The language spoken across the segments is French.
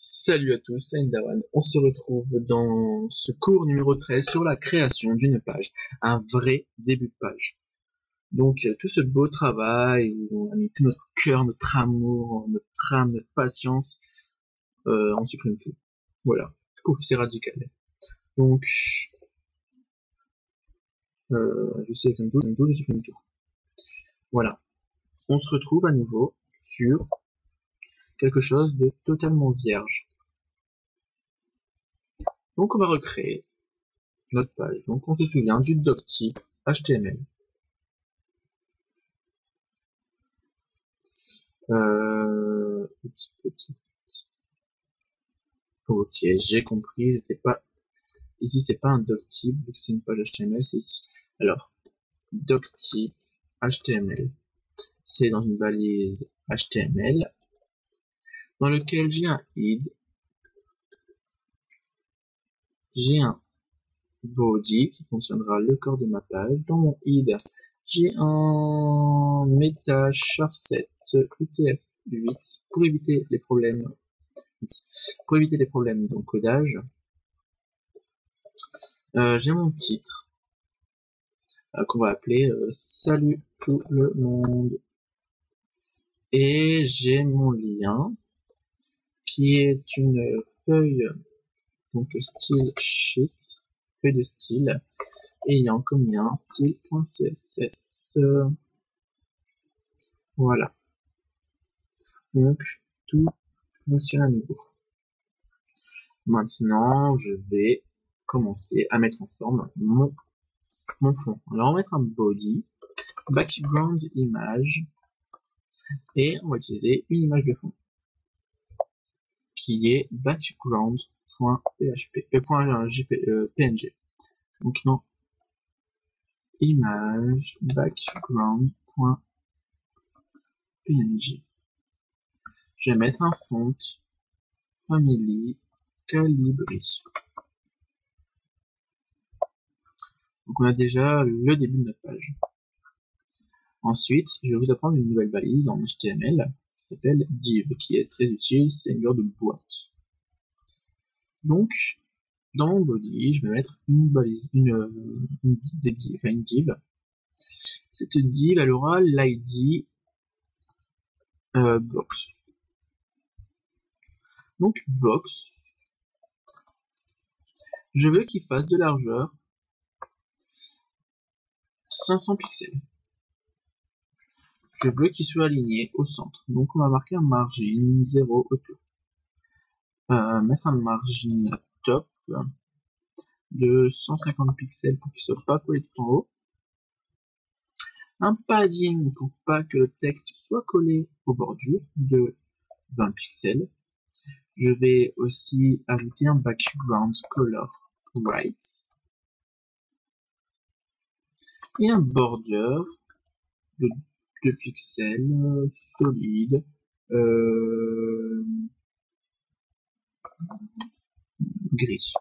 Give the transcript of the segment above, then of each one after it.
Salut à tous, c'est Ndawan. On se retrouve dans ce cours numéro 13 sur la création d'une page, un vrai début de page. Donc tout ce beau travail où on a mis tout notre cœur, notre amour, notre âme, notre patience, on supprime tout. Voilà, pouf, c'est radical. Donc je sélectionne tout, je supprime tout. Voilà, on se retrouve à nouveau sur quelque chose de totalement vierge. Donc on va recréer notre page. Donc on se souvient du doctype HTML. Petit. Ok, j'ai compris. C'était pas ici, c'est pas un doctype vu que c'est une page HTML, c'est ici. Alors, doctype HTML, c'est dans une balise HTML dans lequel j'ai un id, j'ai un body qui contiendra le corps de ma page. Dans mon id, j'ai un meta charset UTF-8 pour éviter les problèmes d'encodage. J'ai mon titre qu'on va appeler salut tout le monde, et j'ai mon lien qui est une feuille, donc style sheet, feuille de style, ayant comme lien style.css. Voilà, donc tout fonctionne à nouveau. Maintenant je vais commencer à mettre en forme mon fond. Alors on va mettre un body, background image, et on va utiliser une image de fond qui est background.png. Donc non, image background.png. Je vais mettre un font family Calibri. Donc on a déjà le début de notre page. Ensuite, je vais vous apprendre une nouvelle balise en HTML qui s'appelle div, qui est très utile, c'est une genre de boîte. Donc, dans mon body, je vais mettre une balise, une div. Cette div, elle aura l'id box. Donc box, je veux qu'il fasse de largeur 500 pixels. Je veux qu'il soit aligné au centre. Donc on va marquer un margin 0 autour. Mettre un margin top de 150 pixels pour qu'il soit pas collé tout en haut. Un padding pour pas que le texte soit collé aux bordures de 20 pixels. Je vais aussi ajouter un background color white et un border de 2 pixels solide, gris.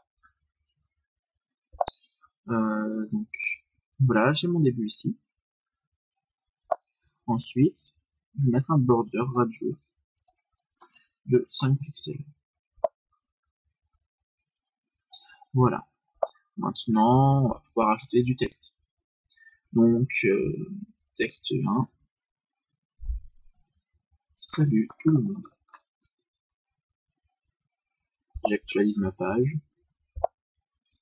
Donc voilà, j'ai mon début ici. Ensuite, je vais mettre un border radius de 5 pixels. Voilà. Maintenant, on va pouvoir ajouter du texte. Donc, texte 1. Salut tout le monde. J'actualise ma page.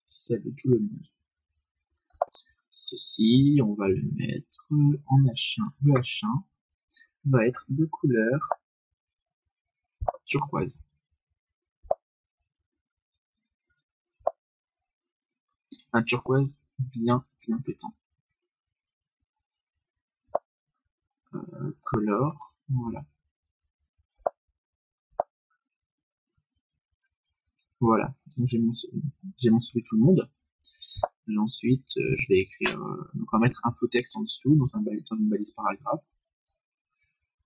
Salut tout le monde. Ceci, on va le mettre en H1. Le H1 va être de couleur turquoise. Un turquoise bien pétant. Color, voilà. Voilà, donc j'ai mon salut tout le monde. Et ensuite, je vais écrire, donc on va mettre info-texte en dessous, dans une balise paragraphe,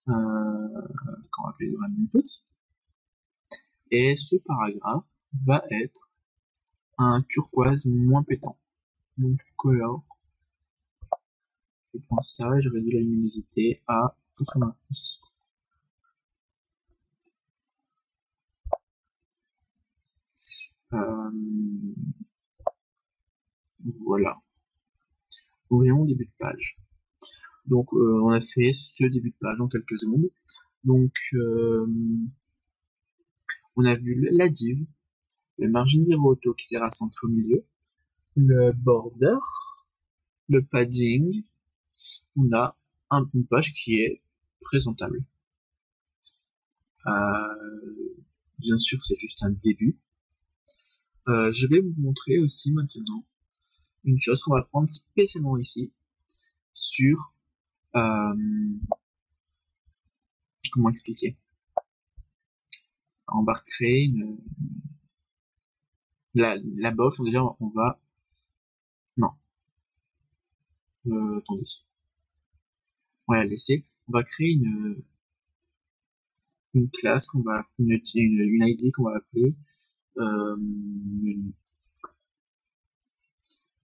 qu'on va appeler le input. Et ce paragraphe va être un turquoise moins pétant. Donc color, je prends ça et je réduis la luminosité à 90. Voilà. Voyons début de page. Donc on a fait ce début de page en quelques secondes. Donc on a vu la div, le margin 0 auto qui sert à centrer au milieu, le border, le padding. On a une page qui est présentable. Bien sûr, c'est juste un début. Je vais vous montrer aussi maintenant une chose qu'on va prendre spécialement ici sur comment expliquer. On va recréer la box. Déjà, on va non. Attendez. On va la laisser. On va créer une classe qu'on va une ID qu'on va appeler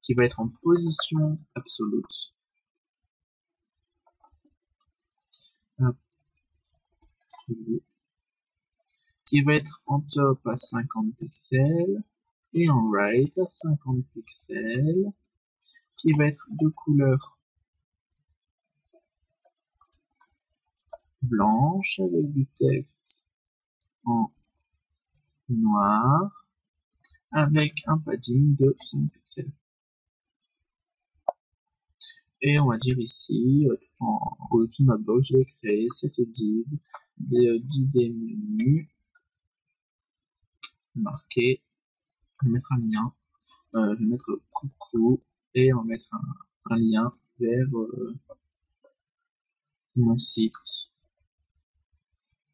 qui va être en position absolute. Qui va être en top à 50 pixels et en right à 50 pixels, qui va être de couleur blanche avec du texte en noir avec un padding de 5 pixels. Et on va dire ici, au-dessus de ma box, je vais créer cette div d'idées menu marqué. Je vais mettre un lien, je vais mettre coucou et on va mettre un lien vers mon site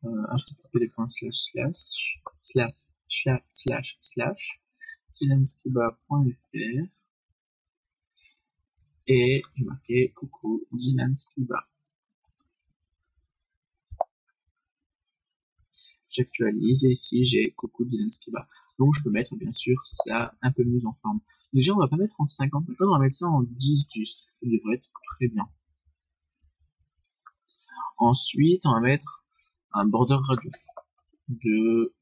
http://dylanskiba.fr et j'ai marqué coucou Dylanskiba. J'actualise et ici j'ai coucou Dylanskiba. Donc je peux mettre bien sûr ça un peu mieux en forme. Déjà on va pas mettre en 50, on va mettre ça en 10-10. Ça devrait être très bien. Ensuite on va mettre un border radius de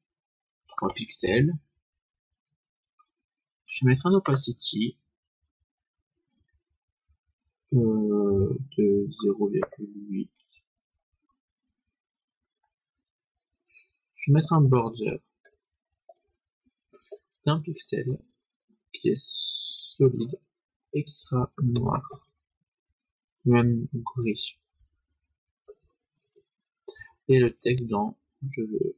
3 pixels. Je vais mettre un opacity de 0,8. Je vais mettre un border d'un pixel qui est solide et qui sera noir, même gris. Et le texte dans, je veux,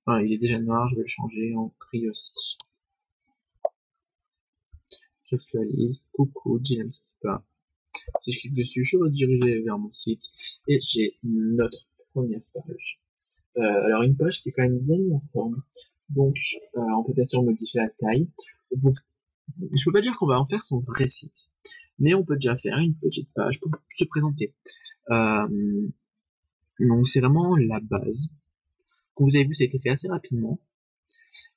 voilà, il est déjà noir, je vais le changer en gris aussi. J'actualise, coucou Dylanskiba. Si je clique dessus, je vais rediriger vers mon site et j'ai notre première page. Alors une page qui est quand même bien mise en forme, donc on peut bien sûr modifier la taille. Je peux pas dire qu'on va en faire son vrai site, mais on peut déjà faire une petite page pour se présenter. Donc c'est vraiment la base. Comme vous avez vu, ça a été fait assez rapidement.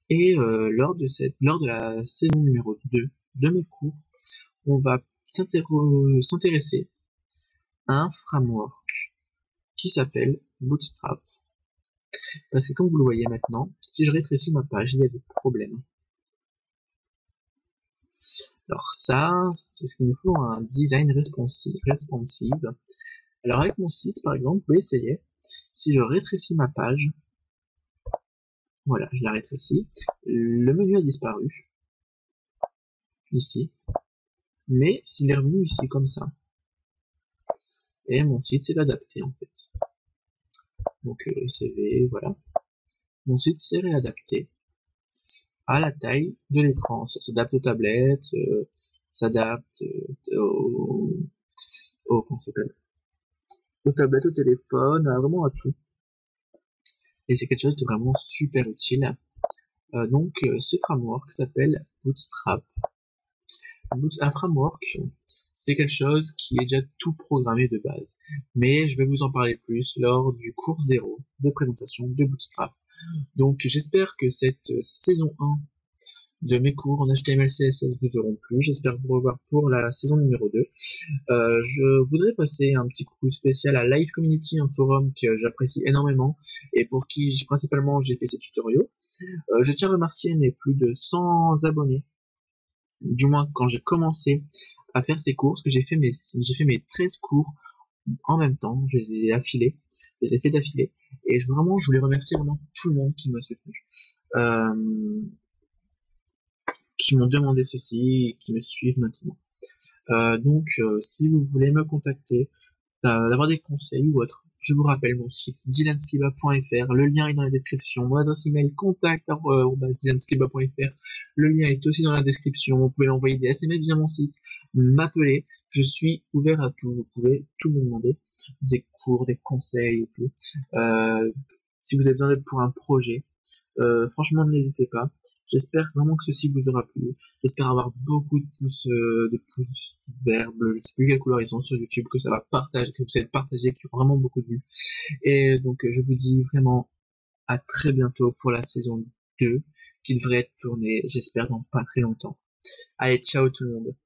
Et lors de la saison numéro 2 de mes cours, on va s'intéresser à un framework qui s'appelle Bootstrap. Parce que comme vous le voyez maintenant, si je rétrécis ma page, il y a des problèmes. Alors ça, c'est ce qu'il nous faut, un design responsive. Alors avec mon site, par exemple, vous pouvez essayer. Si je rétrécis ma page, voilà, je la rétrécis, le menu a disparu, ici, mais s'il est revenu ici comme ça, et mon site s'est adapté en fait. Donc CV, voilà. Mon site s'est réadapté à la taille de l'écran. Ça s'adapte aux tablettes, s'adapte comment ça s'appelle, aux tablettes, au téléphone, vraiment à tout. Et c'est quelque chose de vraiment super utile. Donc ce framework s'appelle Bootstrap. Un framework, c'est quelque chose qui est déjà tout programmé de base. Mais je vais vous en parler plus lors du cours 0 de présentation de Bootstrap. Donc j'espère que cette saison 1 de mes cours en HTML, CSS vous auront plu. J'espère vous revoir pour la saison numéro 2. Je voudrais passer un petit coucou spécial à Live Community, un forum que j'apprécie énormément et pour qui principalement j'ai fait ces tutoriaux. Je tiens à remercier mes plus de 100 abonnés, du moins quand j'ai commencé à faire ces cours, parce que j'ai fait mes 13 cours en même temps, je les ai fait d'affilée, et je voulais remercier vraiment tout le monde qui m'a soutenu, qui m'ont demandé ceci, et qui me suivent maintenant. Donc, si vous voulez me contacter, d'avoir des conseils ou autre, je vous rappelle mon site dylanskiba.fr, le lien est dans la description, mon adresse email contact@dylanskiba.fr, le lien est aussi dans la description, vous pouvez m'envoyer des SMS via mon site, m'appeler, je suis ouvert à tout, vous pouvez tout me demander, des cours, des conseils et tout, si vous avez besoin d'aide pour un projet, franchement n'hésitez pas, j'espère vraiment que ceci vous aura plu, j'espère avoir beaucoup de pouces verts, bleus, je sais plus quelle couleur ils sont sur YouTube, que ça va partager, que vous allez partager, qu'il y aura vraiment beaucoup de vues, et donc je vous dis vraiment à très bientôt pour la saison 2, qui devrait être tournée, j'espère, dans pas très longtemps. Allez, ciao tout le monde.